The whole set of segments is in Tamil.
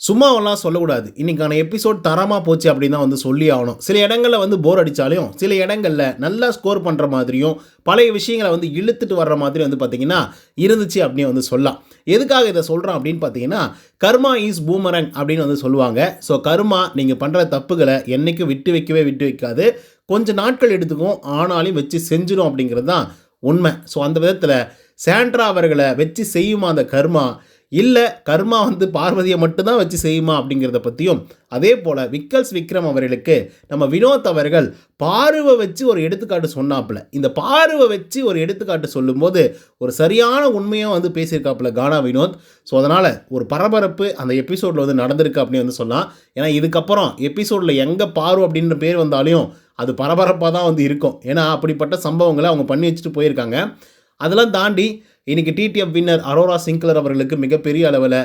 சும்மாவெல்லாம் சொல்லக்கூடாது. இன்னைக்கான எபிசோட் தரமா போச்சு அப்படின்னு தான் வந்து சொல்லி ஆகணும். சில இடங்கள்ல வந்து போர் அடிச்சாலும், சில இடங்கள்ல நல்லா ஸ்கோர் பண்ற மாதிரியும், பழைய விஷயங்கள வந்து இழுத்துட்டு வர்ற மாதிரி வந்து பார்த்தீங்கன்னா, இருந்துச்சு அப்படின்னு வந்து சொல்லலாம். எதுக்காக இத சொல்றேன் அப்படின்னு பார்த்தீங்கன்னா, கர்மா இஸ் பூமரங் அப்படின்னு வந்து சொல்லுவாங்க. ஸோ கர்மா நீங்க பண்ற தப்புகள என்னைக்கும் விட்டு வைக்காது. கொஞ்ச நாட்கள் எடுத்துக்கும். ஆனாலும் வச்சு செஞ்சிரும் அப்படிங்கிறது தான் உண்மை. ஸோ அந்த விதத்தில சாண்ட்ரா அவர்கள வச்சு செய்யுமா அந்த கர்மா? இல்ல கர்மா வந்து பார்வதிய மட்டும் தான் வச்சு செய்யுமா அப்படிங்கிறத பத்தியும், அதே போல விக்கல்ஸ் விக்ரம் அவர்களுக்கு நம்ம வினோத் அவர்கள் பார்வ வச்சு ஒரு எடுத்துக்காட்டு சொன்னாப்ல. இந்த பார்வ வச்சு ஒரு எடுத்துக்காட்டு சொல்லும்போது, ஒரு சரியான உண்மையா வந்து பேசியிருக்காப்ல கானா வினோத். ஸோ அதனால ஒரு பரபரப்பு அந்த எபிசோட்ல வந்து நடந்திருக்கு அப்படின்னு வந்து சொல்லலாம். ஏன்னா இதுக்கப்புறம் எபிசோட்ல எங்க பார்வ அப்படின்ற பேர் வந்தாலும், அது பரபரப்பா தான் வந்து இருக்கும். ஏன்னா அப்படிப்பட்ட சம்பவங்கள அவங்க பண்ணி வச்சுட்டு போயிருக்காங்க. அதெல்லாம் தாண்டி இன்னைக்கு டிடிஎஃப் வின்னர் அரோரா சிங்க்லர் அவர்களுக்கு மிகப்பெரிய அளவில்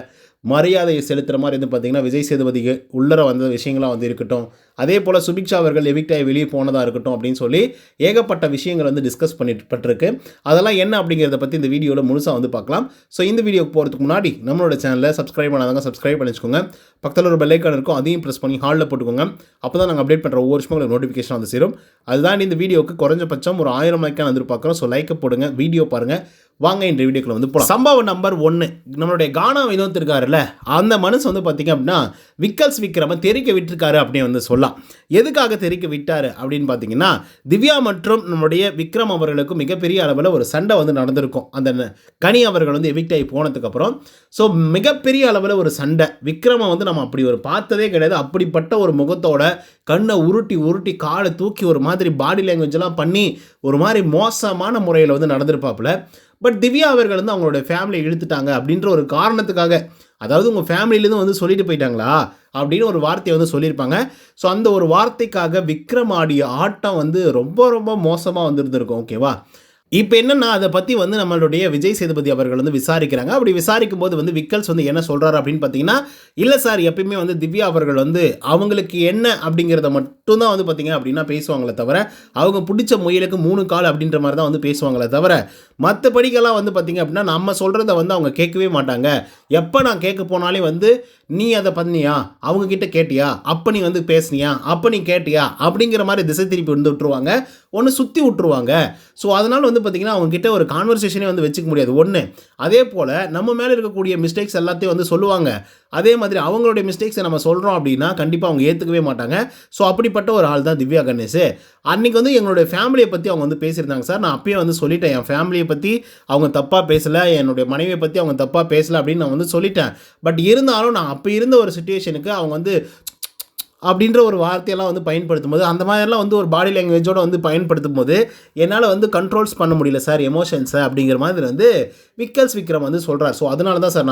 மரியாதையை செலுத்துகிற மாதிரி வந்து பார்த்திங்கன்னா விஜய் சேதுபதி உள்ளர வந்த விஷயங்களாக வந்து இருக்கட்டும், அதே போல் சுபிக்ஷா அவர்கள் எவிக்டாய் வெளியே போனதாக இருக்கட்டும் அப்படின்னு சொல்லி ஏகப்பட்ட விஷயங்கள் வந்து டிஸ்கஸ் பண்ணிட்டுருக்கு. அதெல்லாம் என்ன அப்படிங்கிறத பற்றி இந்த வீடியோவில் முழுசாக வந்து பார்க்கலாம். ஸோ இந்த வீடியோக்கு போகிறதுக்கு முன்னாடி நம்மளோட சேனலை சப்ஸ்கிரைப் பண்ணாதவங்க சப்ஸ்கிரைப் பண்ணி வச்சுக்கோங்க. பக்கத்தில் ஒரு பெல் ஐக்கான் இருக்கும், அதையும் ப்ரெஸ் பண்ணி ஹாலில் போட்டுக்கோங்க. அப்போ தான் நாங்கள் அப்டேட் பண்ணுற ஒவ்வொரு விஷயமும் உங்களுக்கு நோட்டிஃபிகேஷன் வந்து சேரும். அதுதான் இந்த வீடியோவுக்கு குறைஞ்சபட்சம் ஒரு 1000 லைக்கான எதிர்பார்க்குறோம். ஸோ லைக்கை போடுங்க, வீடியோ பாருங்கள். வாங்க இந்த வீடியோக்குள்ள வந்து போகலாம். சம்பவம் நம்பர் 1, நம்மளுடைய கானா வினோத் இருக்காருல்ல, அந்த மனுஷன் வந்து பார்த்திங்க அப்படின்னா விக்கல்ஸ் விக்ரம தெரிக்க விட்டுருக்காரு அப்படின்னு வந்து சொல்லலாம். எதுக்காக தெரிக்க விட்டார் அப்படின்னு பார்த்தீங்கன்னா, திவ்யா மற்றும் நம்முடைய விக்ரம் அவர்களுக்கும் மிகப்பெரிய அளவில் ஒரு சண்டை வந்து நடந்திருக்கும். அந்த கனி அவர்கள் வந்து எவிக்ட் ஆகி போனதுக்கப்புறம் ஸோ மிகப்பெரிய அளவில் ஒரு சண்டை. விக்ரம வந்து நம்ம அப்படி ஒரு பார்த்ததே கிடையாது. அப்படிப்பட்ட ஒரு முகத்தோட கண்ணை உருட்டி காலை தூக்கி ஒரு மாதிரி பாடி லாங்குவேஜ்லாம் பண்ணி ஒரு மாதிரி மோசமான முறையில் வந்து நடந்திருப்பாப்புல. பட் திவ்யா அவர்கள் வந்து அவங்களோட ஃபேமிலியை இழுத்துட்டாங்க அப்படின்ற ஒரு காரணத்துக்காக, அதாவது உங்கள் ஃபேமிலியிலேருந்து வந்து சொல்லிட்டு போயிட்டாங்களா அப்படின்னு ஒரு வார்த்தையை வந்து சொல்லியிருப்பாங்க. ஸோ அந்த ஒரு வார்த்தைக்காக விக்ரம் ஆடிய ஆட்டம் வந்து ரொம்ப ரொம்ப மோசமாக வந்து இருந்திருக்கும். ஓகேவா? இப்போ என்னன்னா அதை பற்றி வந்து நம்மளுடைய விஜய் சேதுபதி அவர்கள் வந்து விசாரிக்கிறாங்க. அப்படி விசாரிக்கும் போது வந்து விக்கல்ஸ் வந்து என்ன சொல்கிறாரு அப்படின்னு பார்த்தீங்கன்னா, இல்லை சார் எப்பயுமே வந்து திவ்யா அவர்கள் வந்து அவங்களுக்கு என்ன அப்படிங்கிறத மட்டும்தான் வந்து பார்த்தீங்க அப்படின்னா பேசுவாங்களே தவிர, அவங்க பிடிச்ச முயலுக்கு 3 கால் அப்படின்ற மாதிரி தான் வந்து பேசுவாங்களே தவிர, மற்றபடிக்கெல்லாம் வந்து பார்த்தீங்க அப்படின்னா நம்ம சொல்கிறத வந்து அவங்க கேட்கவே மாட்டாங்க. எப்போ நான் கேட்க போனாலே வந்து நீ அதை பண்ணியா, அவங்கக்கிட்ட கேட்டியா, அப்போ நீ வந்து பேசுனியா, அப்போ நீ கேட்டியா அப்படிங்கிற மாதிரி திசை திருப்பி வந்து விட்டுருவாங்க, ஒன்று சுற்றி விட்டுருவாங்க. ஸோ அதனால் வந்து பார்த்திங்கன்னா அவங்கக்கிட்ட ஒரு கான்வர்சேஷனே வந்து வச்சுக்க முடியாது ஒன்று. அதே போல் நம்ம மேலே இருக்கக்கூடிய மிஸ்டேக்ஸ் எல்லாத்தையும் வந்து சொல்லுவாங்க. அதே மாதிரி அவங்களுடைய மிஸ்டேக்ஸை நம்ம சொல்கிறோம் அப்படின்னா கண்டிப்பாக அவங்க ஏற்றுக்கவே மாட்டாங்க. ஸோ அப்படிப்பட்ட ஒரு ஆள் தான் திவ்யா கணேஷ். அன்றைக்கி வந்து எங்களுடைய ஃபேமிலியை பற்றி அவங்க வந்து பேசியிருந்தாங்க சார். நான் அப்பயே வந்து சொல்லிட்டேன், என் ஃபேமிலியை பற்றி அவங்க தப்பாக பேசலை, என்னுடைய மனைவியை பற்றி அவங்க தப்பாக பேசலை அப்படின்னு நான் வந்து சொல்லிட்டேன். பட் இருந்தாலும் நான் அப்போ இருந்த ஒரு சிச்சுவேஷனுக்கு அவங்க வந்து அப்படின்ற ஒரு வார்த்தையெல்லாம் வந்து பயன்படுத்தும் போது, அந்த மாதிரிலாம் வந்து ஒரு பாடி லாங்குவேஜோடு வந்து பயன்படுத்தும் போது என்னால் வந்து கண்ட்ரோல்ஸ் பண்ண முடியல சார் எமோஷன்ஸை அப்படிங்கிற மாதிரி வந்து விக்கல்ஸ் விக்ரம் வந்து சொல்கிறார். ஸோ அதனால தான் சார்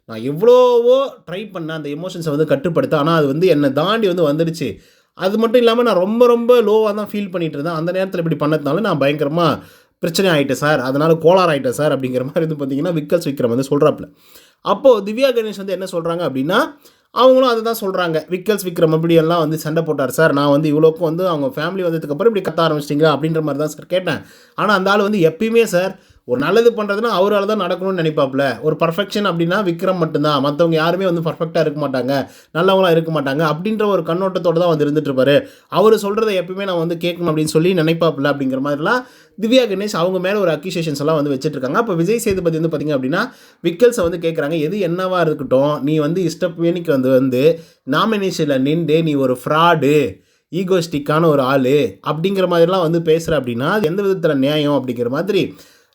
நான் எவ்வளவோ ட்ரை பண்ணேன் அந்த எமோஷன்ஸை வந்து கட்டுப்படுத்த. ஆனால் அது வந்து என்னை தாண்டி வந்து வந்துடுச்சு. அது மட்டும் இல்லாமல் நான் ரொம்ப ரொம்ப லோவாக தான் ஃபீல் பண்ணிகிட்டு இருந்தேன். அந்த நேரத்தில் இப்படி பண்ணதுனால நான் பயங்கரமாக பிரச்சனை ஆகிட்டேன் சார், அதனால் கோளாறு ஆகிட்டேன் சார் அப்படிங்கிற மாதிரி வந்து பார்த்திங்கன்னா விக்கல்ஸ் விக்ரம் வந்து சொல்கிறாப்புல. அப்போது திவ்யா கணேஷ் வந்து என்ன சொல்கிறாங்க அப்படின்னா, அவங்களும் அதை தான் சொல்கிறாங்க. விக்கல்ஸ் விக்ரம் அப்படியெல்லாம் வந்து சண்டை போட்டார் சார், நான் வந்து இவ்வளோக்கும் வந்து அவங்க ஃபேமிலி வந்ததுக்கப்புறம் இப்படி கத்த ஆரம்பிச்சிட்டிங்களா அப்படின்ற மாதிரி தான் சார் கேட்டேன். ஆனால் அந்த ஆள் வந்து எப்பயுமே சார் ஒரு நல்லது பண்ணுறதுனா அவரால் தான் நடக்கணும்னு நினைப்பாப்புல. ஒரு பர்ஃபெக்ஷன் அப்படின்னா விக்ரம் மட்டும்தான், மற்றவங்க யாருமே வந்து பர்ஃபெக்டாக இருக்க மாட்டாங்க, நல்லவங்களாம் இருக்க மாட்டாங்க அப்படின்ற ஒரு கண்ணோட்டத்தோடு தான் வந்து இருந்துட்டுருப்பாரு. அவர் சொல்கிறத எப்பயுமே நான் வந்து கேட்கணும் அப்படின்னு சொல்லி நினைப்பாப்புல அப்படிங்கிற மாதிரிலாம் திவ்யா கணேஷ் அவங்க மேலே ஒரு அக்யூசேஷன்ஸ் எல்லாம் வந்து வச்சுட்ருக்காங்க. அப்போ விஜய் சேதுபதி வந்து பார்த்திங்க அப்படின்னா விக்கல்ஸை வந்து கேட்குறாங்க, எது என்னவாக இருக்கட்டும் நீ வந்து இஷ்டப்பேனிக்கு வந்து நாமினேஷனில் நின்று நீ ஒரு ஃப்ராடு ஈகோஸ்டிக்கான ஒரு ஆள் அப்படிங்கிற மாதிரிலாம் வந்து பேசுகிற அப்படின்னா அது எந்த விதத்தில் நியாயம் அப்படிங்கிற மாதிரி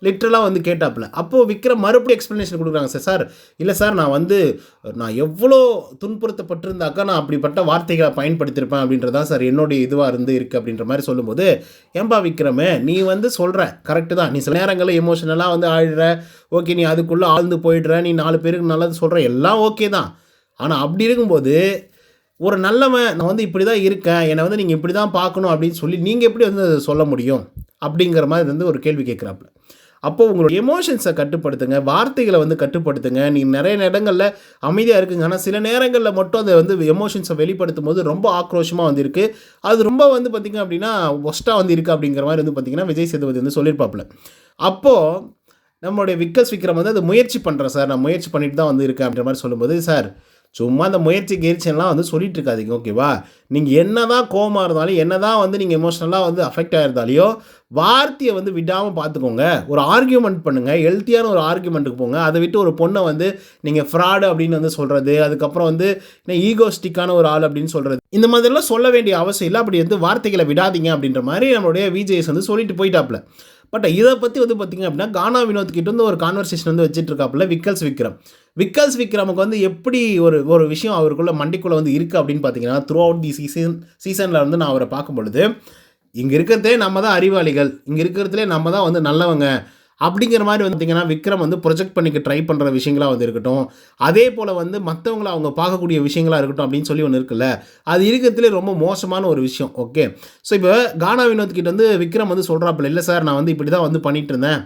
லிட்ரலாக வந்து கேட்டாப்புல. அப்போது விக்ரம் மறுபடியும் எக்ஸ்ப்ளனேஷன் கொடுக்குறாங்க சார். இல்லை சார் நான் எவ்வளோ துன்புறுத்தப்பட்டிருந்தாக்கா நான் அப்படிப்பட்ட வார்த்தைகளை பயன்படுத்தியிருப்பேன் அப்படின்றதான் சார் என்னுடைய இதுவாக இருக்குது அப்படின்ற மாதிரி சொல்லும்போது, ஏன்பா விக்ரமே நீ வந்து சொல்கிற கரெக்டு தான், நீ சில நேரங்களில் எமோஷனலாக வந்து ஆயிடுற, ஓகே நீ அதுக்குள்ளே ஆழ்ந்து போயிடுற, நீ 4 பேருக்கு நல்லது சொல்கிற, எல்லாம் ஓகே தான். ஆனால் அப்படி இருக்கும்போது ஒரு நல்லவன் நான் வந்து இப்படி தான் இருக்கேன், என்னை வந்து நீங்கள் இப்படி தான் பார்க்கணும் அப்படின்னு சொல்லி நீங்கள் எப்படி வந்து அதை சொல்ல முடியும் அப்படிங்கிற மாதிரி வந்து ஒரு கேள்வி கேட்குறாப்புல. அப்போது உங்களோட எமோஷன்ஸை கட்டுப்படுத்துங்க, வார்த்தைகளை வந்து கட்டுப்படுத்துங்க. நீங்கள் நிறைய இடங்களில் அமைதியாக இருக்குங்க, ஆனால் சில நேரங்களில் மட்டும் அதை வந்து எமோஷன்ஸை வெளிப்படுத்தும் போது ரொம்ப ஆக்ரோஷமாக வந்து இருக்குது, அது ரொம்ப வந்து பார்த்திங்க அப்படின்னா ஒஸ்ட்டாக வந்து இருக்குது அப்படிங்கிற மாதிரி வந்து பார்த்திங்கன்னா விஜய் சேதுபதி வந்து சொல்லியிருப்பாப்புல. அப்போது நம்மளுடைய விக்கல்ஸ் விக்ரம் வந்து அது முயற்சி பண்ணுறேன் சார், நான் முயற்சி பண்ணிட்டு தான் வந்து இருக்கேன் அப்படின்ற மாதிரி சொல்லும்போது, சார் சும்மா அந்த முயற்சி கீர்ச்சியெல்லாம் வந்து சொல்லிட்டு இருக்காதீங்க, ஓகேவா? நீங்கள் என்ன தான் கோவமா இருந்தாலும், என்ன தான் வந்து நீங்கள் எமோஷ்னலாக வந்து அஃபெக்ட் ஆகிருந்தாலையோ, வார்த்தையை வந்து விடாமல் பார்த்துக்கோங்க. ஒரு ஆர்கியூமெண்ட் பண்ணுங்கள், ஹெல்த்தியான ஒரு ஆர்கியூமெண்ட்டுக்கு போங்க. அதை விட்டு ஒரு பொண்ணை வந்து நீங்கள் ஃப்ராடு அப்படின்னு வந்து சொல்கிறது, அதுக்கப்புறம் வந்து ஈகோஸ்டிக்கான ஒரு ஆள் அப்படின்னு சொல்கிறது, இந்த மாதிரிலாம் சொல்ல வேண்டிய அவசியம் இல்லை. அப்படி வந்து வார்த்தைகளை விடாதீங்க அப்படின்ற மாதிரி நம்மளுடைய விஜேஎஸ் வந்து சொல்லிட்டு போயிட்டாப்புல. பட் இதை பற்றி வந்து பார்த்திங்க அப்படின்னா கானா வினோத் கிட்ட வந்து ஒரு கான்வர்சேஷன் வந்து வச்சுட்டு இருக்காப்புல விக்கல்ஸ் விக்ரமுக்கு வந்து எப்படி ஒரு விஷயம் அவருக்குள்ள மண்டிக்குள்ளே வந்து இருக்குது அப்படின்னு பார்த்தீங்கன்னா, த்ரூ அவுட் தி சீசனில் வந்து நான் அவரை பார்க்கும் பொழுது, இங்கே இருக்கிறதே நம்ம தான் அறிவாளிகள், இங்கே இருக்கிறதுலே நம்ம தான் வந்து நல்லவங்க அப்படிங்கிற மாதிரி வந்து பார்த்திங்கன்னா விக்ரம் வந்து ப்ரொஜெக்ட் பண்ணிக்க ட்ரை பண்ணுற விஷயங்களாக வந்து இருக்கட்டும், அதே போல் வந்து மற்றவங்கள அவங்க பார்க்கக்கூடிய விஷயங்களாக இருக்கட்டும் அப்படின்னு சொல்லி ஒன்று இருக்குல்ல, அது இருக்கிறதுலே ரொம்ப மோசமான ஒரு விஷயம். ஓகே, ஸோ இப்போ கானா வினோத் கிட்ட வந்து விக்ரம் வந்து சொல்கிறாப்புல, இல்லை சார் நான் வந்து இப்படி தான் வந்து பண்ணிகிட்டு இருந்தேன்,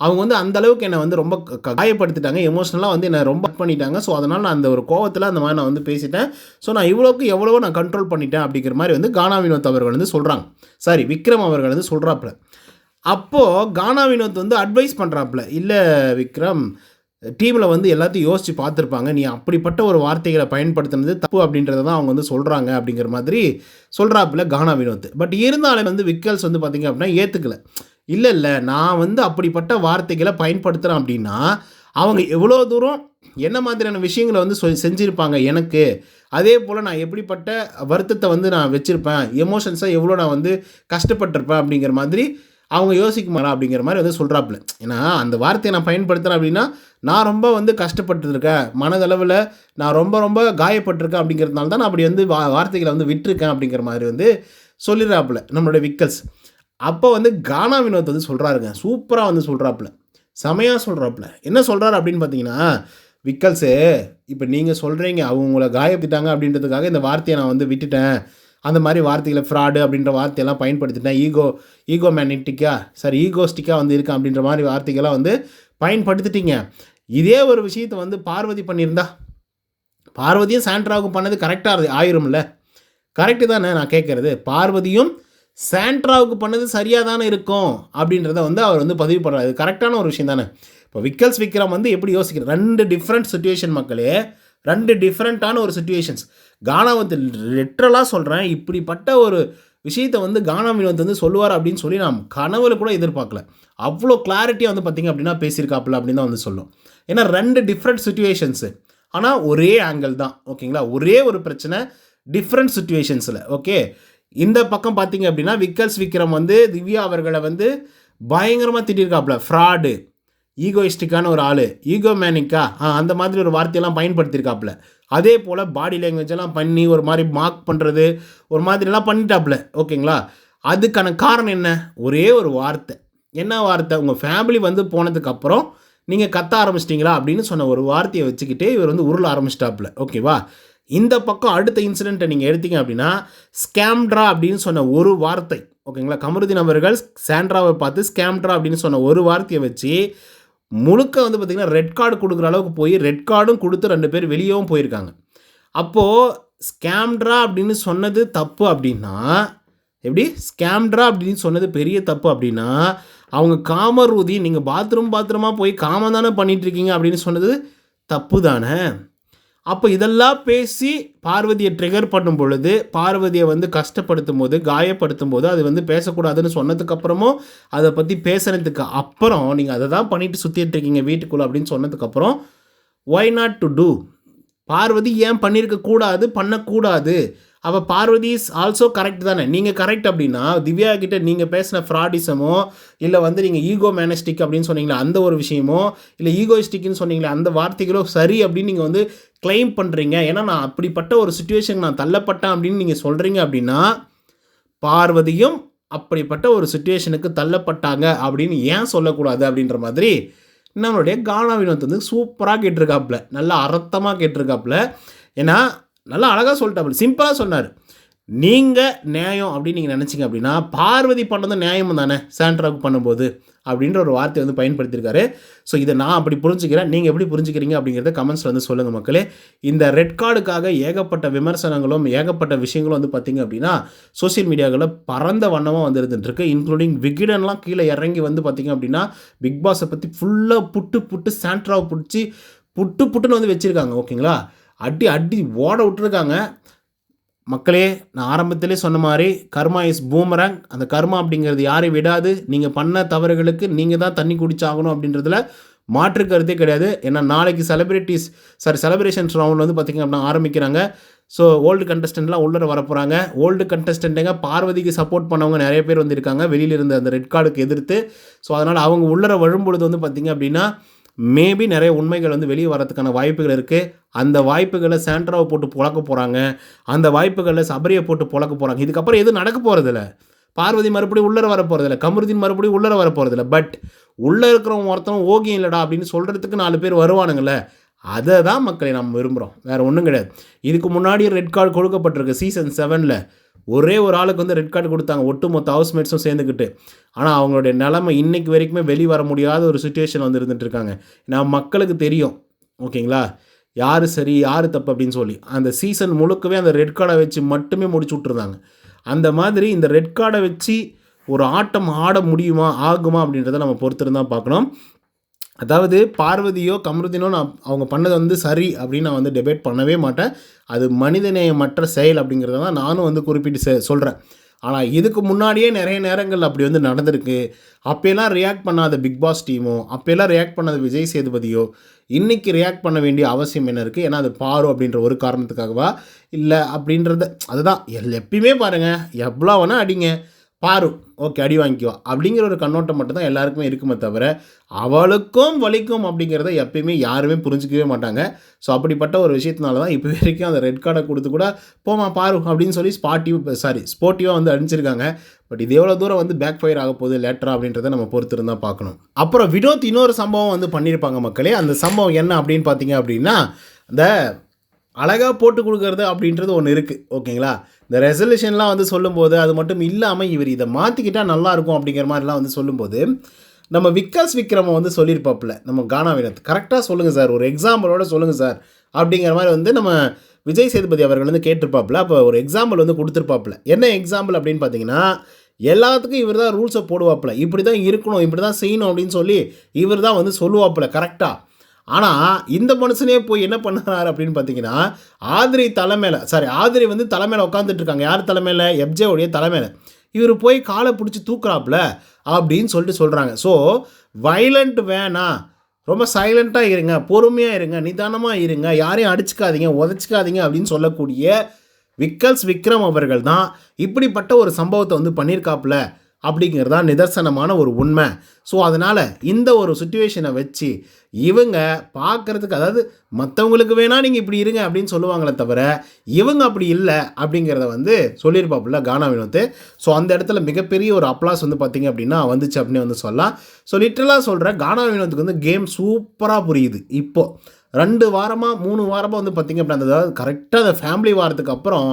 அவங்க வந்து அந்த அளவுக்கு என்னை வந்து ரொம்ப காயப்படுத்திட்டாங்க, எமோஷ்னலாக வந்து என்னை ரொம்ப பண்ணிட்டாங்க, ஸோ அதனால் நான் அந்த ஒரு கோவத்தில் அந்த மாதிரி நான் வந்து பேசிட்டேன், ஸோ நான் இவ்வளோக்கு எவ்வளவோ நான் கண்ட்ரோல் பண்ணிட்டேன் அப்படிங்கிற மாதிரி வந்து கானா வினோத் அவர்கள் வந்து சொல்கிறாங்க. சாரி, விக்ரம் அவர்கள் வந்து சொல்கிறாப்புல. அப்போது கானா வினோத் வந்து அட்வைஸ் பண்ணுறாப்புல, இல்லை விக்ரம், டீமில் வந்து எல்லாத்தையும் யோசித்து பார்த்துருப்பாங்க, நீ அப்படிப்பட்ட ஒரு வார்த்தைகளை பயன்படுத்துனது தப்பு அப்படின்றத தான் அவங்க வந்து சொல்கிறாங்க அப்படிங்கிற மாதிரி சொல்கிறாப்புல கானா வினோத். பட் இருந்தாலும் வந்து விக்கல்ஸ் வந்து பார்த்திங்க அப்படின்னா ஏற்றுக்கலை. இல்லை நான் வந்து அப்படிப்பட்ட வார்த்தைகளை பயன்படுத்துகிறேன் அப்படின்னா அவங்க எவ்வளோ தூரம் என்ன மாதிரியான விஷயங்களை வந்து செஞ்சுருப்பாங்க எனக்கு, அதே போல் நான் எப்படிப்பட்ட வருத்தத்தை வந்து நான் வச்சுருப்பேன், எமோஷன்ஸை எவ்வளோ நான் வந்து கஷ்டப்பட்டிருப்பேன் அப்படிங்கிற மாதிரி அவங்க யோசிக்க மாட்டா அப்படிங்கிற மாதிரி வந்து சொல்கிறாப்புல. ஏன்னா அந்த வார்த்தையை நான் பயன்படுத்துகிறேன் அப்படின்னா நான் ரொம்ப வந்து கஷ்டப்பட்டுருக்கேன், மனதளவில் நான் ரொம்ப காயப்பட்டிருக்கேன் அப்படிங்கிறதுனால தான் நான் அப்படி வந்து வார்த்தைகளை வந்து விட்டுருக்கேன் அப்படிங்கிற மாதிரி வந்து சொல்லிடுறாப்புல நம்மளுடைய விக்கல்ஸ். அப்போ வந்து கானா வினோத் வந்து சொல்கிறாருங்க, சூப்பராக வந்து சொல்கிறாப்புல, செமையாக சொல்கிறாப்புல. என்ன சொல்கிறாரு அப்படின்னு பார்த்தீங்கன்னா, விக்கல்ஸு இப்போ நீங்கள் சொல்கிறீங்க அவங்கள காயப்பட்டாங்க அப்படின்றதுக்காக இந்த வார்த்தையை நான் வந்து விட்டுட்டேன், அந்த மாதிரி வார்த்தைகளை ஃப்ராடு அப்படின்ற வார்த்தையெல்லாம் பயன்படுத்திட்டேன், ஈகோஸ்டிக்காக வந்து இருக்கேன் அப்படின்ற மாதிரி வார்த்தைகள்லாம் வந்து பயன்படுத்திட்டீங்க. இதே ஒரு விஷயத்தை வந்து பார்வதி பண்ணியிருந்தா, பார்வதியும் சாண்ட்ராவுக்கும் பண்ணது கரெக்டாக ஆயிரும்ல, கரெக்டு தானே நான் கேட்குறது? பார்வதியும் சாண்ட்ராவுக்கு பண்ணது சரியாக தானே இருக்கும் அப்படின்றத வந்து அவர் வந்து பதிவு பண்ணுறாரு. அது கரெக்டான ஒரு விஷயம் தானே. இப்போ விக்கல்ஸ் விக்ரம் வந்து எப்படி யோசிக்கிறார், 2 டிஃப்ரெண்ட் சுச்சுவேஷன் மக்களே, 2 டிஃப்ரெண்ட்டான ஒரு சுச்சுவேஷன்ஸ். கானா வந்து லிட்ரலாக சொல்கிறேன், இப்படிப்பட்ட ஒரு விஷயத்தை வந்து கானா வினோத் வந்து சொல்லுவார் அப்படின்னு சொல்லி நான் கனவுல கூட எதிர்பார்க்கல. அவ்வளோ கிளாரிட்டியாக வந்து பார்த்திங்க அப்படின்னா பேசியிருக்காப்புல அப்படின்னு தான் வந்து சொல்லும். ஏன்னா 2 டிஃப்ரெண்ட் சுச்சுவேஷன்ஸு, ஆனால் ஒரே ஆங்கிள் தான், ஓகேங்களா? ஒரே ஒரு பிரச்சனை டிஃப்ரெண்ட் சுச்சுவேஷன்ஸில். ஓகே, இந்த பக்கம் பார்த்தீங்க அப்படின்னா விக்கல்ஸ் விக்ரம் வந்து திவ்யா அவர்களை வந்து பயங்கரமாக திட்டிருக்காப்புல, ஃப்ராடு, ஈகோயிஸ்டிக்கான ஒரு ஆள், ஈகோமேனிக்கா அந்த மாதிரி ஒரு வார்த்தையெல்லாம் பயன்படுத்தியிருக்காப்புல. அதே போல் பாடி லாங்குவேஜெல்லாம் பண்ணி ஒரு மாதிரி மார்க் பண்ணுறது, ஒரு மாதிரிலாம் பண்ணிட்டாப்புல, ஓகேங்களா? அதுக்கான காரணம் என்ன? ஒரே ஒரு வார்த்தை. என்ன வார்த்தை? உங்கள் ஃபேமிலி வந்து போனதுக்கப்புறம் நீங்கள் கத்த ஆரம்பிச்சிட்டிங்களா அப்படின்னு சொன்ன ஒரு வார்த்தையை வச்சுக்கிட்டே இவர் வந்து உருள ஆரம்பிச்சிட்டாப்புல, ஓகேவா? இந்த பக்கம் அடுத்த இன்சிடெண்ட்டை நீங்கள் எடுத்தீங்க அப்படின்னா, ஸ்கேம்ட்ரா அப்படின்னு சொன்ன ஒரு வார்த்தை, ஓகேங்களா? கமருதீன் அவர்கள் சாண்ட்ராவை பார்த்து ஸ்கேம்ட்ரா அப்படின்னு சொன்ன ஒரு வார்த்தையை வச்சு முழுக்க வந்து பார்த்திங்கன்னா ரெட் கார்டு கொடுக்குற அளவுக்கு போய் ரெட் கார்டும் கொடுத்து 2 பேர் வெளியவும் போயிருக்காங்க. அப்போது ஸ்கேம்ட்ரா அப்படின்னு சொன்னது தப்பு அப்படின்னா, எப்படி ஸ்கேம்ட்ரா அப்படின்னு சொன்னது பெரிய தப்பு அப்படின்னா, அவங்க காமரூதி நீங்கள் பாத்ரூமாக போய் காமம் தானே பண்ணிகிட்ருக்கீங்க அப்படின்னு சொன்னது தப்பு தானே. அப்போ இதெல்லாம் பேசி பார்வதியை ட்ரிகர் பண்ணும் பொழுது, பார்வதியை வந்து கஷ்டப்படுத்தும் போது, காயப்படுத்தும் போது, அது வந்து பேசக்கூடாதுன்னு சொன்னதுக்கப்புறமும் அதை பற்றி பேசுனதுக்கு அப்புறம் நீங்கள் அதை தான் பண்ணிட்டு சுற்றிட்டு இருக்கீங்க வீட்டுக்குள்ளே அப்படின்னு சொன்னதுக்கப்புறம், why not to do? Parvathi ஏன் பண்ணியிருக்க கூடாது, பண்ணக்கூடாது? அவள் பார்வதி இஸ் ஆல்சோ கரெக்ட் தானே. நீங்கள் கரெக்ட் அப்படின்னா திவ்யா கிட்டே நீங்கள் பேசின ஃப்ராடிசமோ, இல்லை வந்து நீங்கள் ஈகோ மேனஸ்டிக் அப்படின்னு சொன்னீங்களே அந்த ஒரு விஷயமோ, இல்லை ஈகோயிஸ்டிக்னு சொன்னீங்களே அந்த வார்த்தைகளோ சரி அப்படின்னு நீங்கள் வந்து கிளைம் பண்ணுறீங்க. ஏன்னா நான் அப்படிப்பட்ட ஒரு சுச்சுவேஷன் நான் தள்ளப்பட்டேன் அப்படின்னு நீங்கள் சொல்கிறீங்க அப்படின்னா, பார்வதியும் அப்படிப்பட்ட ஒரு சுச்சுவேஷனுக்கு தள்ளப்பட்டாங்க அப்படின்னு ஏன் சொல்லக்கூடாது அப்படின்ற மாதிரி நம்மளுடைய கானா வினோத் வந்து சூப்பராக கேட்டிருக்காப்புல, நல்லா அர்த்தமாக கேட்டிருக்காப்புல. ஏன்னா நல்லா அழகாக சொல்லிட்டாப்புல, சிம்பிளாக சொன்னார். நீங்கள் நியாயம் அப்படின்னு நீங்கள் நினச்சிங்க அப்படின்னா, பார்வதி பண்ணது நியாயம் தானே சாண்ட்ராவுக்கு பண்ணும்போது அப்படின்ற ஒரு வார்த்தை வந்து பயன்படுத்தியிருக்காரு. ஸோ இதை நான் அப்படி புரிஞ்சுக்கிறேன், நீங்கள் எப்படி புரிஞ்சுக்கிறீங்க அப்படிங்கிறத கமெண்ட்ஸில் வந்து சொல்லுங்கள் மக்களே. இந்த ரெட் கார்டுக்காக ஏகப்பட்ட விமர்சனங்களும் ஏகப்பட்ட விஷயங்களும் வந்து பார்த்திங்க அப்படின்னா சோசியல் மீடியாவில் பரந்த வண்ணமாக வந்து இருந்துகிட்ருக்கு. இன்க்ளூடிங் விகிடன்லாம் கீழே இறங்கி வந்து பார்த்திங்க அப்படின்னா பிக் பாஸை பற்றி ஃபுல்லாக புட்டு சாண்ட்ராவை பிடிச்சி புட்டுன்னு வந்து வச்சுருக்காங்க, ஓகேங்களா? அடி அடி ஓட விட்டுருக்காங்க. மக்களே, நான் ஆரம்பத்திலே சொன்ன மாதிரி கர்மா இஸ் பூமரங். அந்த கர்மா அப்படிங்கிறது யாரையும் விடாது. நீங்கள் பண்ண தவறுகளுக்கு நீங்கள் தான் தண்ணி குடிச்சாகணும் அப்படின்றதுல மாற்று கருத்தே கிடையாது. ஏன்னா நாளைக்கு செலிப்ரேஷன்ஸ் ரவுண்ட் வந்து பார்த்திங்க அப்படின்னா ஆரம்பிக்கிறாங்க. ஸோ ஓல்டு கண்டஸ்டன்ட்லாம் உள்ளே வர போகிறாங்க. ஓல்டு கண்டஸ்டண்ட்டுங்க பார்வதிக்கு சப்போர்ட் பண்ணவங்க நிறைய பேர் வந்திருக்காங்க வெளியில் இருந்த அந்த ரெட் கார்டுக்கு எதிர்த்து. ஸோ அதனால் அவங்க உள்ளே வரும்பொழுது வந்து பார்த்திங்க அப்படின்னா மேபி நிறைய உண்மைகள் வந்து வெளியே வரதுக்கான வாய்ப்புகள் இருக்குது. அந்த வாய்ப்புகளை சாண்ட்ராவை போட்டு புழக்க போகிறாங்க. அந்த வாய்ப்புகளில் சபரியை போட்டு புழக்க போகிறாங்க. இதுக்கப்புறம் எதுவும் நடக்க போகிறதில்ல. பார்வதி மறுபடியும் உள்ளே வர போகிறதில்ல. கமருதீன் மறுபடியும் உள்ளே வர போகிறதில்ல. பட் உள்ளே இருக்கிறவங்க ஒருத்தவங்க ஓகே இல்லைடா அப்படின்னு சொல்கிறதுக்கு 4 பேர் வருவானுங்களே, அதை தான் மக்களை நம்ம விரும்புகிறோம். வேறு ஒன்றும் கிடையாது. இதுக்கு முன்னாடி ரெட் கார்டு கொடுக்கப்பட்டிருக்கு சீசன் 7ல். ஒரே ஒரு ஆளுக்கு வந்து ரெட் கார்டு கொடுத்தாங்க, ஒட்டுமொத்த ஹவுஸ்மேட்ஸும் சேர்ந்துக்கிட்டு. ஆனால் அவங்களுடைய நிலைமை இன்றைக்கு வரைக்குமே வெளியே வர முடியாத ஒரு சுச்சுவேஷன் வந்து இருந்துகிட்டு இருக்காங்க. நான் மக்களுக்கு தெரியும், ஓகேங்களா, யார் சரி யார் தப்பு அப்படின்னு சொல்லி. அந்த சீசன் முழுக்கவே அந்த ரெட் கார்டை வச்சு மட்டுமே முடிச்சு விட்ருந்தாங்க. அந்த மாதிரி இந்த ரெட் கார்டை வச்சு ஒரு ஆட்டம் ஆட முடியுமா ஆகுமா அப்படின்றத நம்ம பொறுத்திருந்தான் பார்க்கணும். அதாவது பார்வதியோ கமருதீனோ அவங்க பண்ணது வந்து சரி அப்படின்னு நான் வந்து டிபேட் பண்ணவே மாட்டேன். அது மனிதநேயமற்ற செயல் அப்படிங்கிறத தான் நானும் வந்து குறிப்பிட்டு சொல்கிறேன். ஆனால் இதுக்கு முன்னாடியே நிறைய நேரங்கள் அப்படி வந்து நடந்திருக்கு. அப்போலாம் ரியாக்ட் பண்ணாத பிக் பாஸ் டீமோ, அப்போலாம் ரியாக்ட் பண்ணாத விஜய் சேதுபதியோ இன்றைக்கி ரியாக்ட் பண்ண வேண்டிய அவசியம் என்ன இருக்குது? ஏன்னா அது பாரு அப்படின்ற ஒரு காரணத்துக்காகவா இல்லை அப்படின்றத அதுதான் எப்பயுமே பாருங்கள், எவ்வளோ வேணால் அடிங்க, பாரு ஓகே அடி வாங்கிக்குவா அப்படிங்கிற ஒரு கண்ணோட்டம் மட்டும்தான் எல்லாருக்குமே இருக்குமே தவிர அவளுக்கும் வலிக்கும் அப்படிங்கிறத எப்பயுமே யாருமே புரிஞ்சிக்கவே மாட்டாங்க. ஸோ அப்படிப்பட்ட ஒரு விஷயத்தினால தான் இப்போ வரைக்கும் அந்த ரெட் கார்டை கொடுத்து கூட போமா பாரு அப்படின்னு சொல்லி ஸ்போர்ட்டிவாக வந்து அடிச்சிருக்காங்க. பட் இது எவ்வளோ தூரம் வந்து பேக் ஃபயர் ஆக போகுது லேட்டரா அப்படின்றத நம்ம பொறுத்து இருந்தால் பார்க்கணும். அப்புறம் வினோத் இன்னொரு சம்பவம் வந்து பண்ணியிருப்பாங்க மக்களே. அந்த சம்பவம் என்ன அப்படின்னு பார்த்தீங்க அப்படின்னா, இந்த அழகாக போட்டு கொடுக்கறது அப்படின்றது ஒன்று இருக்குது, ஓகேங்களா. இந்த ரெசல்யூஷன்லாம் வந்து சொல்லும்போது அது மட்டும் இல்லாமல் இவர் இதை மாற்றிக்கிட்டால் நல்லாயிருக்கும் அப்படிங்கிற மாதிரிலாம் வந்து சொல்லும்போது நம்ம விக்காஸ் விக்ரம வந்து சொல்லியிருப்பாப்புல நம்ம கானா வினோத், கரெக்டாக சொல்லுங்கள் சார், ஒரு எக்ஸாம்பிளோட சொல்லுங்கள் சார் அப்படிங்கிற மாதிரி வந்து நம்ம விஜய் சேதுபதி அவர்கள் வந்து கேட்டிருப்பாப்புல. அப்போ ஒரு எக்ஸாம்பிள் வந்து கொடுத்துருப்பாப்புல. என்ன எக்ஸாம்பிள் அப்படின்னு பார்த்தீங்கன்னா, எல்லாத்துக்கும் இவர் தான் ரூல்ஸை போடுவாப்புல, இப்படி தான் இருக்கணும், இப்படி தான் செய்யணும் அப்படின்னு சொல்லி இவர் தான் வந்து சொல்லுவாப்புல கரெக்டாக. ஆனால் இந்த மனுஷனே போய் என்ன பண்ணுறாரு அப்படின்னு பார்த்தீங்கன்னா, ஆதிரி வந்து தலைமையில் உட்காந்துட்ருக்காங்க. யார் தலைமையில்? எப்ஜேவுடைய தலைமையில். இவர் போய் காலை பிடிச்சி தூக்குறாப்புல அப்படின்னு சொல்லிட்டு சொல்கிறாங்க. ஸோ வைலண்ட் வேணாம், ரொம்ப சைலண்ட்டாக இருங்க, பொறுமையாக இருங்க, நிதானமாக இருங்க, யாரையும் அடிச்சுக்காதீங்க, உதச்சிக்காதீங்க அப்படின்னு சொல்லக்கூடிய விக்ரம் அவர்கள் தான் இப்படிப்பட்ட ஒரு சம்பவத்தை வந்து பண்ணியிருக்காப்புல அப்படிங்கிறது தான் நிதர்சனமான ஒரு உண்மை. ஸோ அதனால் இந்த ஒரு சுச்சுவேஷனை வச்சு இவங்க பார்க்குறதுக்கு, அதாவது மற்றவங்களுக்கு வேணால் நீங்கள் இப்படி இருங்க அப்படின்னு சொல்லுவாங்களே தவிர இவங்க அப்படி இல்லை அப்படிங்கிறத வந்து சொல்லியிருப்பாப்புல கானா வினோத். ஸோ அந்த இடத்துல மிகப்பெரிய ஒரு அப்ளாஸ் வந்து பார்த்திங்க அப்படின்னா வந்துச்சு அப்படின்னு வந்து சொல்லலாம். ஸோ லிட்டரலாக சொல்கிறேன், கானா வினோத்துக்கு வந்து கேம் சூப்பராக புரியுது. இப்போது 2 வாரமாக 3 வாரமாக வந்து பார்த்திங்க அப்படின்னா, அதாவது கரெக்டாக அந்த ஃபேமிலி வாரத்துக்கு அப்புறம்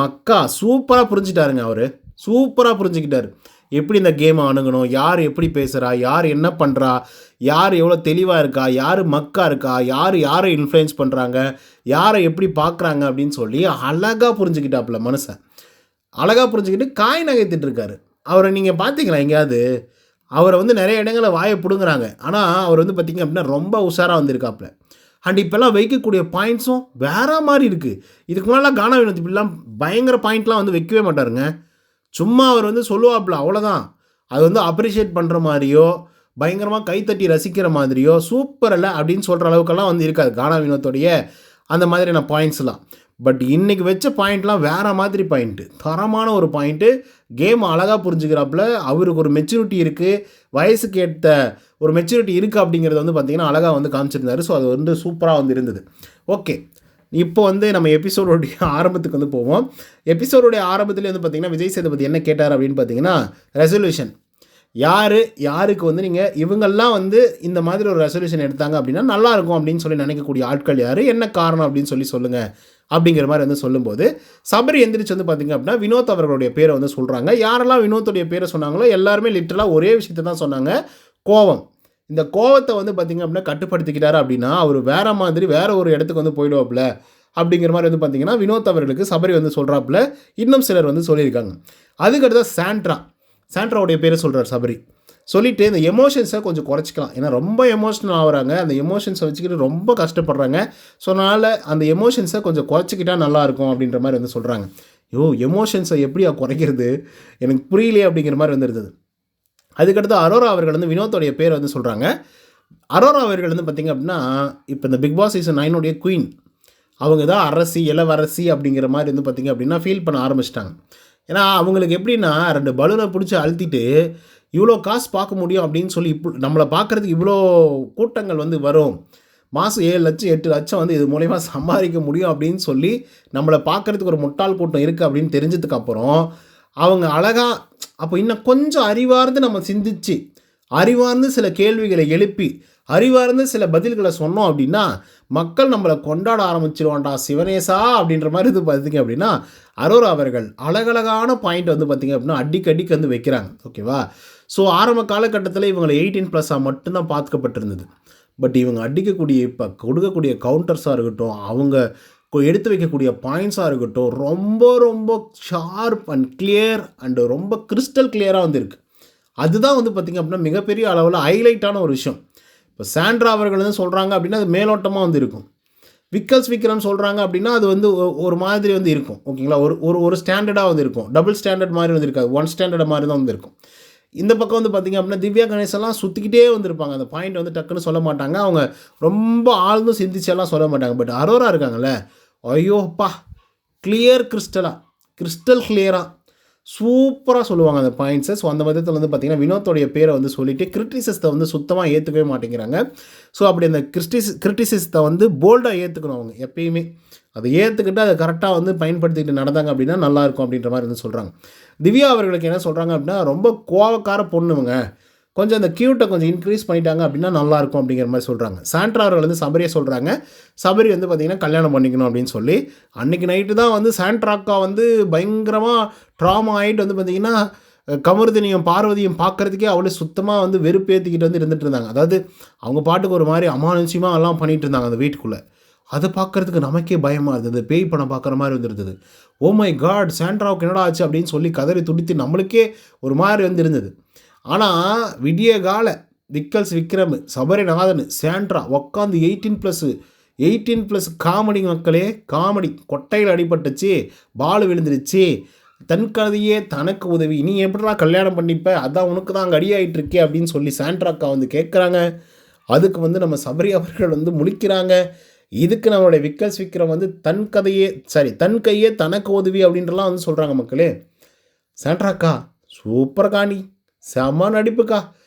மக்கா சூப்பராக புரிஞ்சிட்டாருங்க. அவர் சூப்பராக புரிஞ்சுக்கிட்டார் எப்படி இந்த கேமை அணுகணும், யார் எப்படி பேசுகிறா, யார் என்ன பண்ணுறா, யார் எவ்வளோ தெளிவாக இருக்கா, யார் மக்கா இருக்கா, யாரை இன்ஃப்ளூயன்ஸ் பண்ணுறாங்க, யாரை எப்படி பார்க்குறாங்க அப்படின்னு சொல்லி அழகாக புரிஞ்சுக்கிட்டாப்புல மனுஷன். அழகாக புரிஞ்சுக்கிட்டு காய் நகைத்துட்டு இருக்காரு. அவரை நீங்கள் பார்த்தீங்களா எங்கேயாவது? அவரை வந்து நிறைய இடங்களில் வாயை பிடுங்குறாங்க. ஆனால் அவர் வந்து பார்த்திங்க அப்படின்னா ரொம்ப உஷாராக வந்திருக்காப்புல. அண்ட் இப்போல்லாம் வைக்கக்கூடிய பாயிண்ட்ஸும் வேறு மாதிரி இருக்குது. இதுக்கு முன்னாடி கானா வினோத் இப்படிலாம் பயங்கர பாயிண்ட்லாம் வந்து வைக்கவே மாட்டாருங்க. சும்மா அவர் வந்து சொல்லுவாப்புல, அவ்வளோதான். அது வந்து அப்ரிஷியேட் பண்ணுற மாதிரியோ பயங்கரமாக கைத்தட்டி ரசிக்கிற மாதிரியோ சூப்பர் இல்லை அப்படின்னு சொல்கிற அளவுக்கெல்லாம் வந்து இருக்காது கானா வினோத்தோடைய அந்த மாதிரியான பாயிண்ட்ஸ்லாம். பட் இன்றைக்கி வச்ச பாயிண்ட்லாம் வேறு மாதிரி பாயிண்ட்டு, தரமான ஒரு பாயிண்ட்டு. கேம் அழகாக புரிஞ்சுக்கிறாப்புல. அவருக்கு ஒரு மெச்சூரிட்டி இருக்குது, வயசுக்கு ஏற்ற ஒரு மெச்சூரிட்டி இருக்குது அப்படிங்கிறத வந்து பார்த்திங்கன்னா அழகாக வந்து காமிச்சிருந்தாரு. ஸோ அது வந்து சூப்பராக வந்து இருந்தது. ஓகே, இப்போ வந்து நம்ம எபிசோடோடைய ஆரம்பத்துக்கு வந்து போவோம். எபிசோடோடைய ஆரம்பத்துலேயே வந்து பார்த்திங்கன்னா விஜய் சேதுபதி என்ன கேட்டார் அப்படின்னு பார்த்தீங்கன்னா, ரெசல்யூஷன் யாருக்கு வந்து நீங்கள் இவங்கெல்லாம் வந்து இந்த மாதிரி ஒரு ரெசல்யூஷன் எடுத்தாங்க அப்படின்னா நல்லாயிருக்கும் அப்படின்னு சொல்லி நினைக்கக்கூடிய ஆட்கள் யார், என்ன காரணம் அப்படின்னு சொல்லி சொல்லுங்கள் அப்படிங்கிற மாதிரி வந்து சொல்லும்போது சபரி எந்திரிச்சு வந்து பார்த்திங்க அப்படின்னா வினோத் அவர்களுடைய பேரை வந்து சொல்கிறாங்க. யாரெல்லாம் வினோத்துடைய பேரை சொன்னாங்களோ எல்லாருமே லிட்டரலாக ஒரே விஷயத்தை தான் சொன்னாங்க, கோவம். இந்த கோவத்தை வந்து பார்த்திங்க அப்படின்னா கட்டுப்படுத்திக்கிட்டாரு அப்படின்னா அவர் வேறு ஒரு இடத்துக்கு வந்து போயிடுவாப்புல அப்படிங்கிற மாதிரி வந்து பார்த்திங்கன்னா வினோத் அவர்களுக்கு சபரி வந்து சொல்கிறாப்புல. இன்னும் சிலர் வந்து சொல்லியிருக்காங்க. அதுக்கடுத்த சாண்ட்ராவுடைய பேரை சொல்கிறார் சபரி. சொல்லிவிட்டு இந்த எமோஷன்ஸை கொஞ்சம் குறைச்சிக்கலாம். ஏன்னா ரொம்ப எமோஷ்னல் ஆகுறாங்க, அந்த எமோஷன்ஸை வச்சுக்கிட்டு ரொம்ப கஷ்டப்படுறாங்க. ஸோ அதனால் அந்த எமோஷன்ஸை கொஞ்சம் குறைச்சிக்கிட்டால் நல்லாயிருக்கும் அப்படின்ற மாதிரி வந்து சொல்கிறாங்க. எமோஷன்ஸை எப்படியா குறைக்கிறது, எனக்கு புரியலையே அப்படிங்கிற மாதிரி வந்து இருந்தது. அதுக்கடுத்து அரோரா அவர்கள் வந்து வினோத்தோடைய பேர் வந்து சொல்கிறாங்க. அரோரா அவர்கள் வந்து பார்த்திங்க அப்படின்னா இப்போ இந்த பிக் பாஸ் சீசன் 9 குயின், அவங்க தான் அரசி இளவரசி அப்படிங்கிற மாதிரி வந்து பார்த்திங்க அப்படின்னா ஃபீல் பண்ண ஆரம்பிச்சிட்டாங்க. ஏன்னா அவங்களுக்கு எப்படின்னா 2 பலூனை பிடிச்சி அழுத்திட்டு இவ்வளோ காசு பார்க்க முடியும் அப்படின்னு சொல்லி நம்மளை பார்க்குறதுக்கு இவ்வளோ கூட்டங்கள் வந்து வரும், மாதம் 7 லட்சம் 8 லட்சம் வந்து இது மூலயமா சம்பாதிக்க முடியும் அப்படின்னு சொல்லி நம்மளை பார்க்குறதுக்கு ஒரு முட்டாள் கூட்டம் இருக்குது அப்படின்னு தெரிஞ்சதுக்கப்புறம் அவங்க அழகாக அப்போ இன்னும் கொஞ்சம் அறிவார்ந்து நம்ம சிந்திச்சு அறிவார்ந்து சில கேள்விகளை எழுப்பி அறிவார்ந்து சில பதில்களை சொன்னோம் அப்படின்னா மக்கள் நம்மளை கொண்டாட ஆரம்பிச்சிருவான்டா சிவனேசா அப்படின்ற மாதிரி இது பார்த்திங்க அப்படின்னா அரோரா அவர்கள் அழகழகான பாயிண்ட் வந்து பார்த்திங்க அப்படின்னா அடிக்கடிக்கு வந்து வைக்கிறாங்க. ஓகேவா? ஸோ ஆரம்ப காலகட்டத்தில் இவங்களை 18+ மட்டும்தான் பார்த்துக்கப்பட்டிருந்தது. பட் இவங்க அடிக்கக்கூடிய இப்போ கொடுக்கக்கூடிய கவுண்டர்ஸாக இருக்கட்டும், அவங்க எடுத்து வைக்கக்கூடிய பாயிண்ட்ஸாக இருக்கட்டும், ரொம்ப ரொம்ப ஷார்ப் அண்ட் கிளியர் அண்டு ரொம்ப கிறிஸ்டல் கிளியராக வந்து இருக்குது. அதுதான் வந்து பார்த்திங்க அப்படின்னா மிகப்பெரிய அளவில் ஹைலைட்டான ஒரு விஷயம். இப்போ சாண்ட்ரா அவர்கள் வந்து சொல்கிறாங்க அப்படின்னா அது மேலோட்டமாக வந்து இருக்கும். விக்ரம் சொல்கிறாங்க அப்படின்னா அது வந்து ஒரு மாதிரி வந்து இருக்கும். ஓகேங்களா? ஒரு ஸ்டாண்டர்டாக வந்து இருக்கும். டபுள் ஸ்டாண்டர்ட் மாதிரி வந்து இருக்காது, 1 ஸ்டாண்டர்ட் மாதிரி தான் வந்து இருக்கும். இந்த பக்கம் வந்து பார்த்திங்க அப்படின்னா திவ்யா கணேசெல்லாம் சுற்றிக்கிட்டே வந்துருப்பாங்க. அந்த பாயிண்ட் வந்து டக்குன்னு சொல்ல மாட்டாங்க, அவங்க ரொம்ப ஆழ்ந்து சிந்திச்செல்லாம் சொல்ல மாட்டாங்க. பட் அரோரா இருக்காங்கல்ல, ஐயோப்பா, கிறிஸ்டல் கிளியராக சூப்பராக சொல்லுவாங்க அந்த பாயிண்ட்ஸை. ஸோ அந்த விதத்தில் வந்து பார்த்திங்கன்னா வினோத்தோடைய பேரை வந்து சொல்லிவிட்டு கிரிட்டிசிசத்தை வந்து சுத்தமாக ஏற்றுக்கவே மாட்டேங்கிறாங்க. ஸோ அப்படி அந்த கிரிட்டிசிசத்தை வந்து போல்டாக ஏற்றுக்கணும். அவங்க எப்பயுமே அதை ஏற்றுக்கிட்டு அதை கரெக்டாக வந்து பயன்படுத்திக்கிட்டு நடந்தாங்க அப்படின்னா நல்லாயிருக்கும் அப்படின்ற மாதிரி வந்து சொல்கிறாங்க. திவ்யா அவர்களுக்கு என்ன சொல்கிறாங்க அப்படின்னா ரொம்ப கோவக்கார பொண்ணுங்க, கொஞ்சம் அந்த க்யூட்டை கொஞ்சம் இன்க்ரீஸ் பண்ணிட்டாங்க அப்படின்னா நல்லாயிருக்கும் அப்படிங்கிற மாதிரி சொல்கிறாங்க. சாண்ட்ரா அவர்கள் வந்து சபரியை சொல்கிறாங்க, சபரி வந்து பார்த்திங்கன்னா கல்யாணம் பண்ணிக்கணும் அப்படின்னு சொல்லி. அன்றைக்கி நைட்டு தான் வந்து சாண்ட்ராக்கா வந்து பயங்கரமாக ட்ராமா ஆகிட்டு வந்து பார்த்திங்கன்னா கமருதினியும் பார்வதியும் பார்க்குறதுக்கே அவ்வளோ சுத்தமாக வந்து வெறுப்பேற்றிக்கிட்டு வந்து இருந்துகிட்டு இருந்தாங்க. அதாவது அவங்க பாட்டுக்கு ஒரு மாதிரி அமானுஷ்யமாக எல்லாம் பண்ணிகிட்டு இருந்தாங்க அந்த வீட்டுக்குள்ளே. அதை பார்க்குறதுக்கு நமக்கே பயமாக இருந்தது, பேய் படம் பார்க்குற மாதிரி வந்துருந்தது. ஓ மை காட், சாண்ட்ராவுக்கு என்னடா ஆச்சு அப்படின்னு சொல்லி கதறி துடித்து நம்மளுக்கே ஒரு மாதிரி வந்து இருந்தது. ஆனால் விடிய கால விக்ரம், சபரிநாதன், சாண்ட்ரா உட்காந்து 18+ காமெடி மக்களே, காமெடி கொட்டையில் அடிபட்டுச்சு, பால் விழுந்துருச்சு, தன் கதையே தனக்கு உதவி, நீ எப்படிடா கல்யாணம் பண்ணிப்ப, அதான் உனக்கு தான் அங்கே அடியாயிட்டு இருக்கே அப்படின்னு சொல்லி சாண்ட்ராக்கா வந்து கேட்குறாங்க. அதுக்கு வந்து நம்ம சபரி அவர்கள் வந்து முழிக்கிறாங்க. இதுக்கு நம்மளுடைய விக்ரம் வந்து தன் கையே தனக்கு உதவி அப்படின்றலாம் வந்து சொல்கிறாங்க மக்களே. சாண்ட்ராக்கா சூப்பர் காணி, செம்ம நடிப்புக்கா,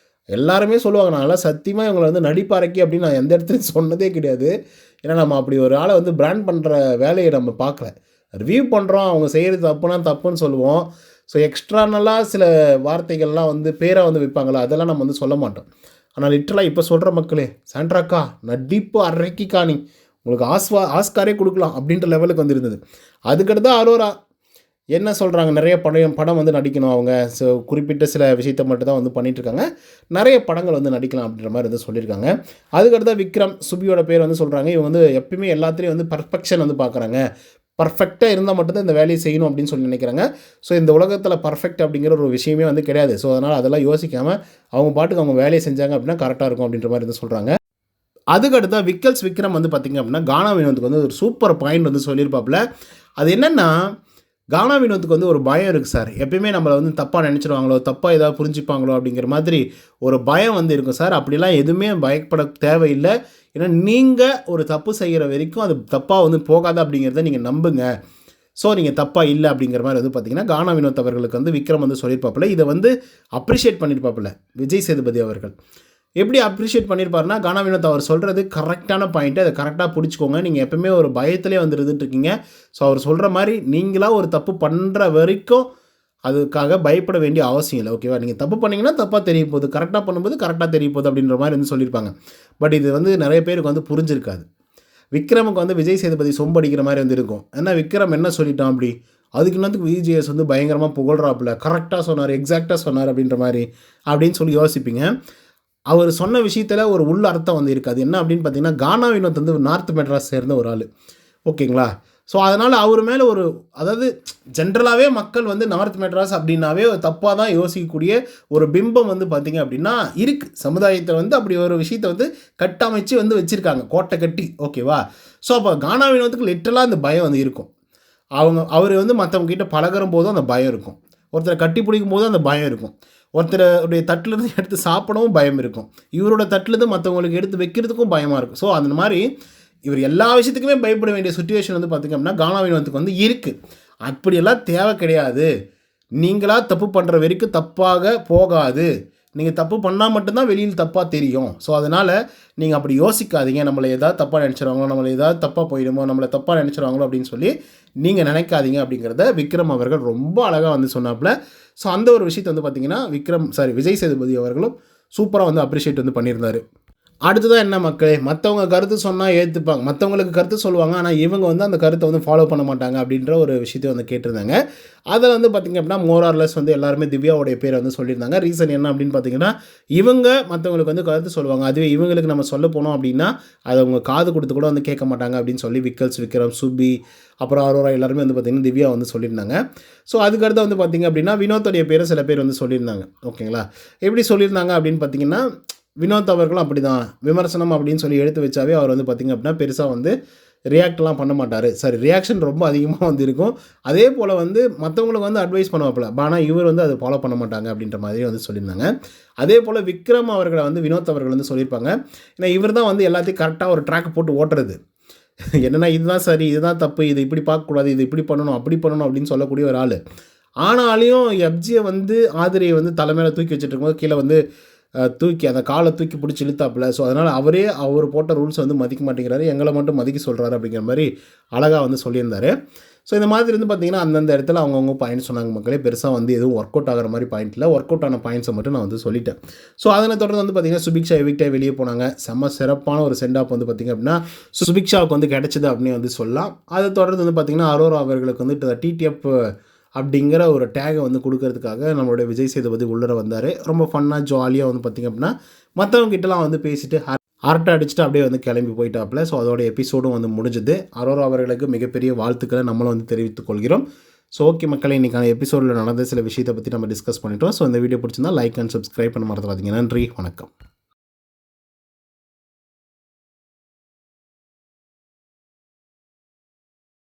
எல்லாருமே சொல்லுவாங்க. நான்லாம் சத்தியமாக இவங்களை வந்து நடிப்பாரைக்கி அப்படின்னு நான் எந்த இடத்துலையும் சொன்னதே கிடையாது. ஏன்னா நம்ம அப்படி ஒரு ஆளை வந்து பிராண்ட் பண்ணுற வேலையை நம்ம பார்க்கல, ரிவ்யூ பண்ணுறோம், அவங்க செய்கிறது தப்புனா தப்புன்னு சொல்லுவோம். ஸோ எக்ஸ்ட்ரானலாக சில வார்த்தைகள்லாம் வந்து பேரை வந்து வைப்பாங்களா, அதெல்லாம் நம்ம வந்து சொல்ல மாட்டோம். ஆனால் லிட்டரலாக இப்போ சொல்கிற மக்களே, சாண்ட்ராக்கா நடிப்பு அரைக்கி காணி, உங்களுக்கு ஆஸ்காரே கொடுக்கலாம் அப்படின்ற லெவலுக்கு வந்து இருந்தது. அதுக்கடுத்து அரோரா என்ன சொல்கிறாங்க, நிறைய படம் வந்து நடிக்கணும் அவங்க. ஸோ குறிப்பிட்ட சில விஷயத்தை மட்டும் தான் வந்து பண்ணிகிட்ருக்காங்க, நிறைய படங்கள் வந்து நடிக்கலாம் அப்படின்ற மாதிரி வந்து சொல்லியிருக்காங்க. அதுக்கடுத்து விக்ரம் சுபியோட பேர் வந்து சொல்கிறாங்க. இவங்க வந்து எப்பயுமே எல்லாத்துலேயும் வந்து பர்ஃபெக்ஷன் வந்து பார்க்குறாங்க, பர்ஃபெக்டாக இருந்தால் மட்டும்தான் இந்த வேலையை செய்யணும் அப்படின்னு சொல்லி நினைக்கிறாங்க. ஸோ இந்த உலகத்தில் பர்ஃபெக்ட் அப்படிங்கிற ஒரு விஷயமே வந்து கிடையாது. ஸோ அதனால் அதெல்லாம் யோசிக்காமல் அவங்க பாட்டுக்கு அவங்க வேலையை செஞ்சாங்க அப்படின்னா கரெக்டாக இருக்கும் அப்படின்ற மாதிரி வந்து சொல்கிறாங்க. அதுக்கடுத்து விக்ரம் வந்து பார்த்திங்க அப்படின்னா கானா வினோத்துக்கு வந்து ஒரு சூப்பர் பாயிண்ட் வந்து சொல்லியிருப்பாப்புல. அது என்னென்னா, கானா வினோத்துக்கு வந்து ஒரு பயம் இருக்குது சார். எப்பயுமே நம்மளை வந்து தப்பாக நினச்சிடுவாங்களோ, தப்பாக ஏதாவது புரிஞ்சுப்பாங்களோ அப்படிங்கிற மாதிரி ஒரு பயம் வந்து இருக்கும் சார். அப்படிலாம் எதுவுமே பயப்பட தேவையில்லை. ஏன்னா நீங்கள் ஒரு தப்பு செய்கிற வரைக்கும் அது தப்பாக வந்து போகாது அப்படிங்கிறத நீங்கள் நம்புங்க. ஸோ நீங்கள் தப்பாக இல்லை அப்படிங்கிற மாதிரி வந்து பார்த்திங்கன்னா கானா வினோத் அவர்களுக்கு வந்து விக்ரம் வந்து சொல்லியிருப்பாப்புல. இதை வந்து அப்ரிஷியேட் பண்ணியிருப்பாப்புல விஜய் சேதுபதி அவர்கள். எப்படி அப்ரிஷியேட் பண்ணியிருப்பாருன்னா, கானா வினோத் அவர் சொல்கிறது கரெக்டான பாயிண்ட்டு, அதை கரெக்டாக பிடிச்சிக்கோங்க, நீங்கள் எப்பவுமே ஒரு பயத்திலே வந்து இருந்துட்டுருக்கீங்க. ஸோ அவர் சொல்கிற மாதிரி நீங்களாக ஒரு தப்பு பண்ணுற வரைக்கும் அதுக்காக பயப்பட வேண்டிய அவசியம் இல்லை. ஓகேவா? நீங்கள் தப்பு பண்ணிங்கன்னா தப்பாக தெரிய போகுது, கரெக்டாக பண்ணும்போது கரெக்டாக தெரிய போகுது அப்படின்ற மாதிரி வந்து சொல்லியிருப்பாங்க. பட் இது வந்து நிறைய பேருக்கு வந்து புரிஞ்சிருக்காது. விக்ரமுக்கு வந்து விஜய் சேதுபதி சொம்படிக்கிற மாதிரி வந்து இருக்கும். ஏன்னா விக்ரம் என்ன சொல்லிட்டான் அப்படி, அதுக்கு இன்னத்துக்கு விஜிஎஸ் வந்து பயங்கரமாக புகழ்றாப்புல, கரெக்டாக சொன்னார், எக்ஸாக்டாக சொன்னார் அப்படின்ற மாதிரி அப்படின்னு சொல்லி யோசிப்பீங்க. அவர் சொன்ன விஷயத்தில் ஒரு உள்ள அர்த்தம் வந்து இருக்காது. என்ன அப்படின்னு பார்த்தீங்கன்னா, கானா வினோத் வந்து நார்த் மெட்ராஸ் சேர்ந்த ஒரு ஆள். ஓகேங்களா? ஸோ அதனால் அவர் மேலே அதாவது ஜென்ரலாகவே மக்கள் வந்து நார்த் மெட்ராஸ் அப்படின்னாவே ஒரு தப்பாக தான் யோசிக்கக்கூடிய ஒரு பிம்பம் வந்து பார்த்திங்க அப்படின்னா இருக்குது சமுதாயத்தில் வந்து அப்படி ஒரு விஷயத்தை வந்து கட்டமைச்சு வந்து வச்சுருக்காங்க கோட்டை கட்டி, ஓகேவா. ஸோ அப்போ கானா வினோத்துக்கு லிட்டரலாக அந்த பயம் வந்து இருக்கும். அவர் வந்து மற்றவங்க கிட்ட பழகிற போதும் அந்த பயம் இருக்கும், ஒருத்தரை கட்டி பிடிக்கும் போதும் அந்த பயம் இருக்கும், ஒருத்தருடைய தட்டிலேருந்து எடுத்து சாப்பிடவும் பயம் இருக்கும், இவரோட தட்டிலேருந்து மற்றவங்களுக்கு எடுத்து வைக்கிறதுக்கும் பயமாக இருக்கும். ஸோ அந்த மாதிரி இவர் எல்லா விஷயத்துக்குமே பயப்பட வேண்டிய சுச்சுவேஷன் வந்து பார்த்திங்க அப்படின்னா கானா வினோத்துக்கு வந்து இருக்குது. அப்படியெல்லாம் தேவை கிடையாது. நீங்களாக தப்பு பண்ணுற வரைக்கும் தப்பாக போகாது. நீங்கள் தப்பு பண்ணால் மட்டும்தான் வெளியில் தப்பாக தெரியும். ஸோ அதனால் நீங்கள் அப்படி யோசிக்காதீங்க, நம்மளை ஏதாவது தப்பாக நினச்சிருவாங்களோ, நம்மளை ஏதாவது தப்பாக போயிடுமோ, நம்மளை தப்பாக நினச்சிருவாங்களோ அப்படின்னு சொல்லி நீங்கள் நினைக்காதீங்க அப்படிங்கிறத விக்ரம் அவர்கள் ரொம்ப அழகாக வந்து சொன்னாப்புல. ஸோ அந்த ஒரு விஷயத்தை வந்து பார்த்திங்கன்னா விஜய் சேதுபதி அவர்களும் சூப்பராக வந்து அப்ரிஷியேட் வந்து பண்ணியிருந்தார். அடுத்ததான் என்ன மக்களே, மற்றவங்க கருத்து சொன்னால் ஏற்றுப்பாங்க, மற்றவங்களுக்கு கருத்து சொல்லுவாங்க, ஆனால் இவங்க வந்து அந்த கருத்தை வந்து ஃபாலோ பண்ண மாட்டாங்க அப்படின்ற ஒரு விஷயத்தை வந்து கேட்டிருந்தாங்க. அதில் வந்து பார்த்திங்க அப்படின்னா மோரார்லெஸ் வந்து எல்லாருமே திவ்யாவுடைய பேரை வந்து சொல்லியிருந்தாங்க. ரீசன் என்ன அப்படின்னு பார்த்திங்கன்னா, இவங்க மற்றவங்களுக்கு வந்து கருத்து சொல்லுவாங்க, அதுவே இவங்களுக்கு நம்ம சொல்ல போனோம் அப்படின்னா அதை அவங்க காது கொடுத்து கூட வந்து கேட்க மாட்டாங்க அப்படின்னு சொல்லி விக்ரம், சுபி, அப்புறம் அரோரா எல்லாருமே வந்து பார்த்திங்கன்னா திவ்யா வந்து சொல்லியிருந்தாங்க. ஸோ அதுக்கடுத்து வந்து பார்த்திங்க அப்படின்னா வினோத்துடைய பேரை சில பேர் வந்து சொல்லியிருந்தாங்க, ஓகேங்களா. எப்படி சொல்லியிருந்தாங்க அப்படின்னு பார்த்திங்கன்னா, வினோத் அவர்களும் அப்படி தான் விமர்சனம் அப்படின்னு சொல்லி எடுத்து வச்சாவே அவர் வந்து பார்த்திங்க அப்படின்னா பெருசாக வந்து ரியாக்ட்லாம் பண்ண மாட்டார். ரியாக்ஷன் ரொம்ப அதிகமாக வந்து இருக்கும். அதே போல் வந்து மற்றவங்களுக்கு வந்து அட்வைஸ் பண்ணுவாப்பில், ஆனால் இவர் வந்து அதை ஃபாலோ பண்ண மாட்டாங்க அப்படின்ற மாதிரி வந்து சொல்லியிருந்தாங்க. அதே போல் விக்ரம் அவர்களை வந்து வினோத் அவர்கள் வந்து சொல்லியிருப்பாங்க, ஏன்னா இவர் தான் வந்து எல்லாத்தையும் கரெக்டாக ஒரு ட்ராக் போட்டு ஓட்டுறது. என்னென்னா இதுதான் சரி, இதுதான் தப்பு, இது இப்படி பார்க்கக்கூடாது, இது இப்படி பண்ணணும், அப்படி பண்ணணும் அப்படின்னு சொல்லக்கூடிய ஒரு ஆள். ஆனாலையும் எஃப்ஜியை வந்து ஆதிரியை வந்து தலைமையில் தூக்கி வச்சுட்டு இருக்கும்போது கீழே வந்து தூக்கி அந்த காலை தூக்கி பிடிச்சி இழுத்தாப்புல. ஸோ அதனால் அவர் போட்ட ரூல்ஸை வந்து மதிக்க மாட்டேங்கிறாரு, எங்களை மட்டும் மதிக்க சொல்கிறாரு அப்படிங்கிற மாதிரி அழகாக வந்து சொல்லியிருந்தார். ஸோ இந்த மாதிரி வந்து பார்த்திங்கன்னா அந்தந்த இடத்துல அவங்கவுங்க பாயிண்ட் சொன்னாங்க மக்களே. பெருசாக வந்து எதுவும் ஒர்க் அவுட் ஆகிற மாதிரி பாயிண்ட் இல்லை, ஒர்க் அவுட் ஆன பாயிண்ட்ஸை மட்டும் நான் வந்து சொல்லிட்டேன். ஸோ அதனை தொடர்ந்து வந்து பார்த்திங்கன்னா சுபிக்ஷா எவிக்டாக வெளியே போனாங்க. செம்ம சிறப்பான ஒரு சென்ட் ஆப் வந்து பார்த்திங்க அப்படின்னா சுபிக்ஷாவுக்கு வந்து கிடச்சிது அப்படின்னு வந்து சொல்லலாம். அதை தொடர்ந்து வந்து பார்த்திங்கன்னா அரோரா அவர்களுக்கு வந்து டிடிஎஃப் அப்படிங்கிற ஒரு டேகை வந்து கொடுக்கறதுக்காக நம்மளுடைய விஜய் சேதுபதி உள்ளே வந்தார். ரொம்ப ஃபன்னாக ஜாலியாக வந்து பார்த்திங்க அப்படின்னா மற்றவங்க கிட்டலாம் வந்து பேசிட்டு அரட்டை அடிச்சுட்டு அப்படியே வந்து கிளம்பி போயிட்டாப்புல. ஸோ அதோட எபிசோடும் வந்து முடிஞ்சுது. அரோரா அவர்களுக்கு மிகப்பெரிய வாழ்த்துக்களை நம்மளும் வந்து தெரிவித்துக் கொள்கிறோம். ஸோ ஓகே மக்களே, இன்றைக்கான எபிசோடில் நடந்த சில விஷயத்தை பற்றி நம்ம டிஸ்கஸ் பண்ணிட்டோம். ஸோ இந்த வீடியோ பிடிச்சிருந்தா லைக் அண்ட் சப்ஸ்கிரைப் பண்ண மறந்துடாதீங்க. நன்றி, வணக்கம்.